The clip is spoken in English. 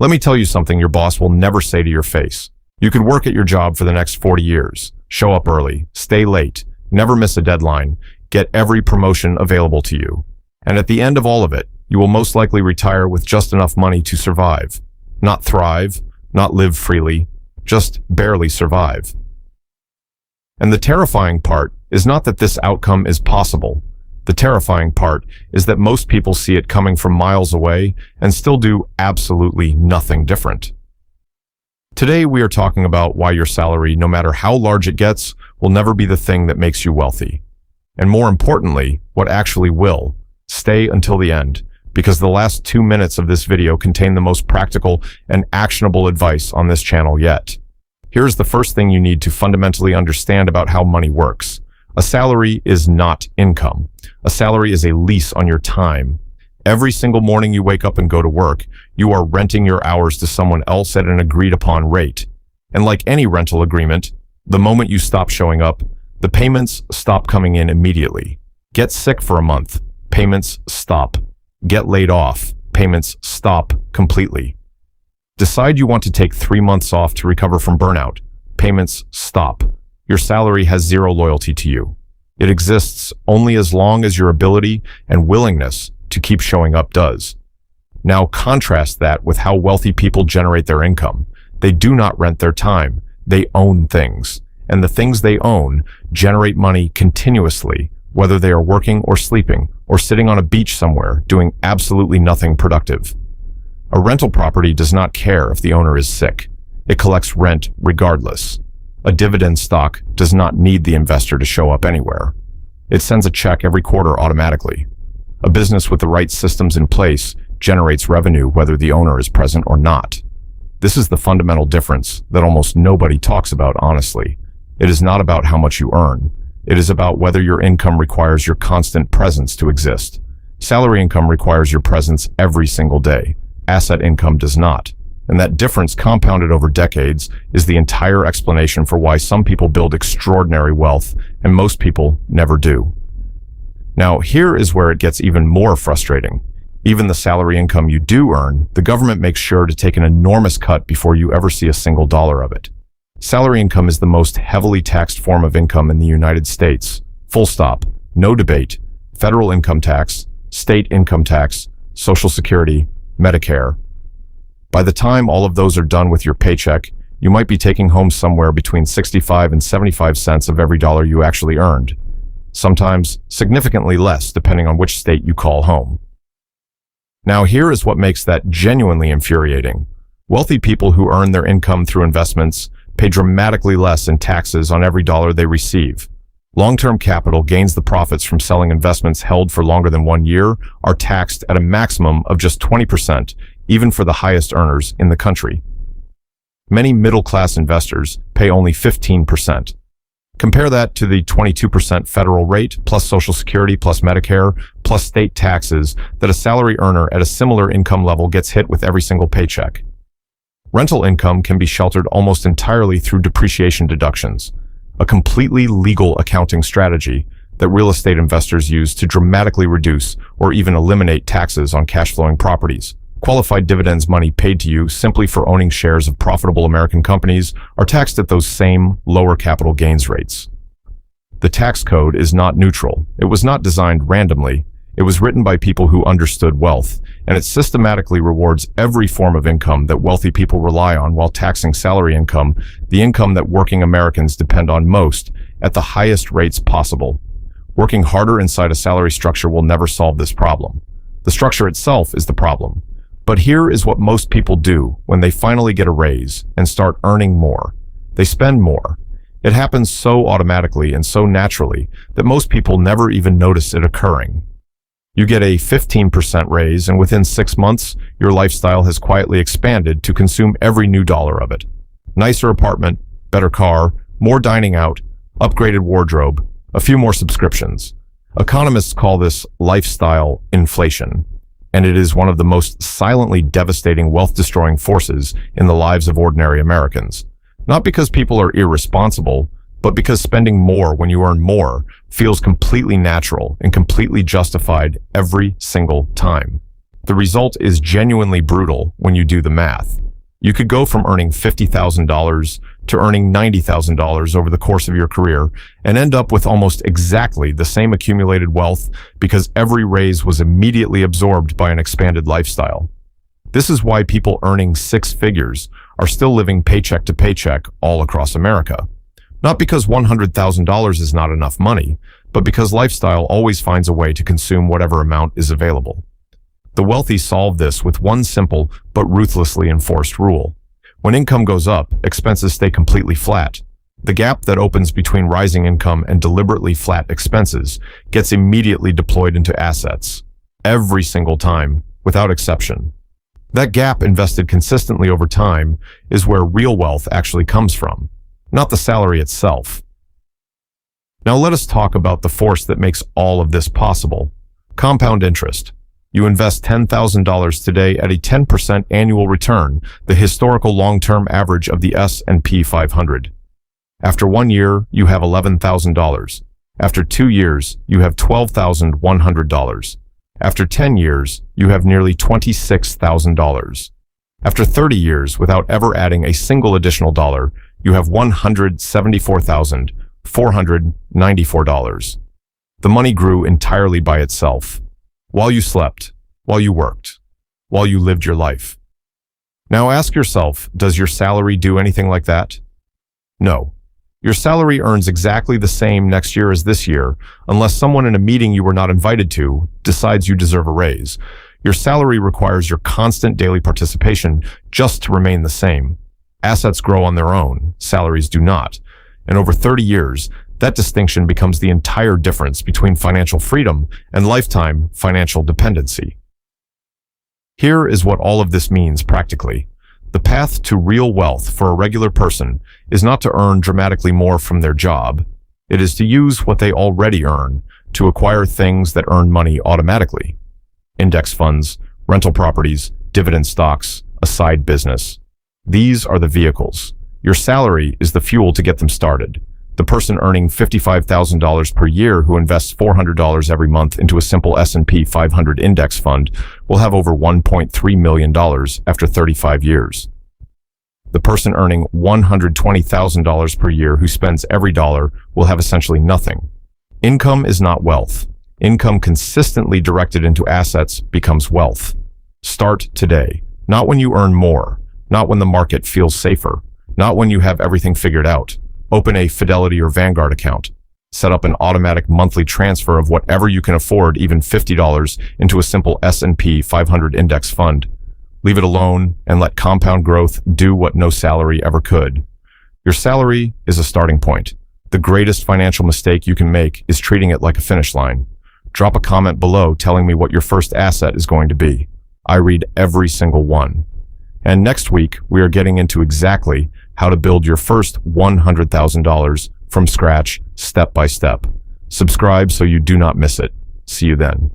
Let me tell you something your boss will never say to your face. You could work at your job for the next 40 years, show up early, stay late, never miss a deadline, get every promotion available to you. And at the end of all of it, you will most likely retire with just enough money to survive. Not thrive, not live freely, just barely survive. And the terrifying part is not that this outcome is possible. The terrifying part is that most people see it coming from miles away and still do absolutely nothing different. Today, we are talking about why your salary, no matter how large it gets, will never be the thing that makes you wealthy. And more importantly, what actually will. Stay until the end, because the last 2 minutes of this video contain the most practical and actionable advice on this channel yet. Here's the first thing you need to fundamentally understand about how money works. A salary is not income. A salary is a lease on your time. Every single morning you wake up and go to work, you are renting your hours to someone else at an agreed upon rate. And like any rental agreement, the moment you stop showing up, the payments stop coming in immediately. Get sick for a month, payments stop. Get laid off, payments stop completely. Decide you want to take 3 months off to recover from burnout, payments stop. Your salary has zero loyalty to you. It exists only as long as your ability and willingness to keep showing up does. Now contrast that with how wealthy people generate their income. They do not rent their time. They own things. And the things they own generate money continuously, whether they are working or sleeping or sitting on a beach somewhere doing absolutely nothing productive. A rental property does not care if the owner is sick. It collects rent regardless. A dividend stock does not need the investor to show up anywhere. It sends a check every quarter automatically. A business with the right systems in place generates revenue whether the owner is present or not. This is the fundamental difference that almost nobody talks about honestly. It is not about how much you earn. It is about whether your income requires your constant presence to exist. Salary income requires your presence every single day. Asset income does not. And that difference, compounded over decades, is the entire explanation for why some people build extraordinary wealth and most people never do. Now, here is where it gets even more frustrating. Even the salary income you do earn, the government makes sure to take an enormous cut before you ever see a single dollar of it. Salary income is the most heavily taxed form of income in the United States. Full stop. No debate. Federal income tax, state income tax, Social Security, Medicare. By the time all of those are done with your paycheck, you might be taking home somewhere between 65 and 75 cents of every dollar you actually earned. Sometimes significantly less depending on which state you call home. Now here is what makes that genuinely infuriating. Wealthy people who earn their income through investments pay dramatically less in taxes on every dollar they receive. Long-term capital gains the profits from selling investments held for longer than 1 year are taxed at a maximum of just 20%, even for the highest earners in the country. Many middle-class investors pay only 15%. Compare that to the 22% federal rate, plus Social Security, plus Medicare, plus state taxes that a salary earner at a similar income level gets hit with every single paycheck. Rental income can be sheltered almost entirely through depreciation deductions, a completely legal accounting strategy that real estate investors use to dramatically reduce or even eliminate taxes on cash-flowing properties. Qualified dividends money paid to you simply for owning shares of profitable American companies are taxed at those same lower capital gains rates. The tax code is not neutral. It was not designed randomly. It was written by people who understood wealth, and it systematically rewards every form of income that wealthy people rely on while taxing salary income, the income that working Americans depend on most, at the highest rates possible. Working harder inside a salary structure will never solve this problem. The structure itself is the problem. But here is what most people do when they finally get a raise and start earning more. They spend more. It happens so automatically and so naturally that most people never even notice it occurring. You get a 15% raise, and within 6 months, your lifestyle has quietly expanded to consume every new dollar of it. Nicer apartment, better car, more dining out, upgraded wardrobe, a few more subscriptions. Economists call this lifestyle inflation, and it is one of the most silently devastating wealth-destroying forces in the lives of ordinary Americans. Not because people are irresponsible, but because spending more when you earn more feels completely natural and completely justified every single time. The result is genuinely brutal when you do the math. You could go from earning $50,000 to earning $90,000 over the course of your career and end up with almost exactly the same accumulated wealth because every raise was immediately absorbed by an expanded lifestyle. This is why people earning six figures are still living paycheck to paycheck all across America. Not because $100,000 is not enough money, but because lifestyle always finds a way to consume whatever amount is available. The wealthy solve this with one simple but ruthlessly enforced rule. When income goes up, expenses stay completely flat. The gap that opens between rising income and deliberately flat expenses gets immediately deployed into assets. Every single time, without exception. That gap invested consistently over time is where real wealth actually comes from, not the salary itself. Now let us talk about the force that makes all of this possible. Compound interest. You invest $10,000 today at a 10% annual return, the historical long-term average of the S&P 500. After 1 year, you have $11,000. After 2 years, you have $12,100. After 10 years, you have nearly $26,000. After 30 years, without ever adding a single additional dollar, you have $174,494. The money grew entirely by itself. While you slept, while you worked, while you lived your life. Now ask yourself, does your salary do anything like that? No. Your salary earns exactly the same next year as this year, unless someone in a meeting you were not invited to decides you deserve a raise. Your salary requires your constant daily participation just to remain the same. Assets grow on their own, salaries do not. And over 30 years, that distinction becomes the entire difference between financial freedom and lifetime financial dependency. Here is what all of this means practically. The path to real wealth for a regular person is not to earn dramatically more from their job. It is to use what they already earn to acquire things that earn money automatically. Index funds, rental properties, dividend stocks, a side business. These are the vehicles. Your salary is the fuel to get them started. The person earning $55,000 per year who invests $400 every month into a simple S&P 500 index fund will have over $1.3 million after 35 years. The person earning $120,000 per year who spends every dollar will have essentially nothing. Income is not wealth. Income consistently directed into assets becomes wealth. Start today, not when you earn more, not when the market feels safer, not when you have everything figured out. Open a Fidelity or Vanguard account. Set up an automatic monthly transfer of whatever you can afford, even $50, into a simple S&P 500 index fund. Leave it alone and let compound growth do what no salary ever could. Your salary is a starting point. The greatest financial mistake you can make is treating it like a finish line. Drop a comment below telling me what your first asset is going to be. I read every single one. And next week, we are getting into exactly how to build your first $100,000 from scratch, step by step. Subscribe so you do not miss it. See you then.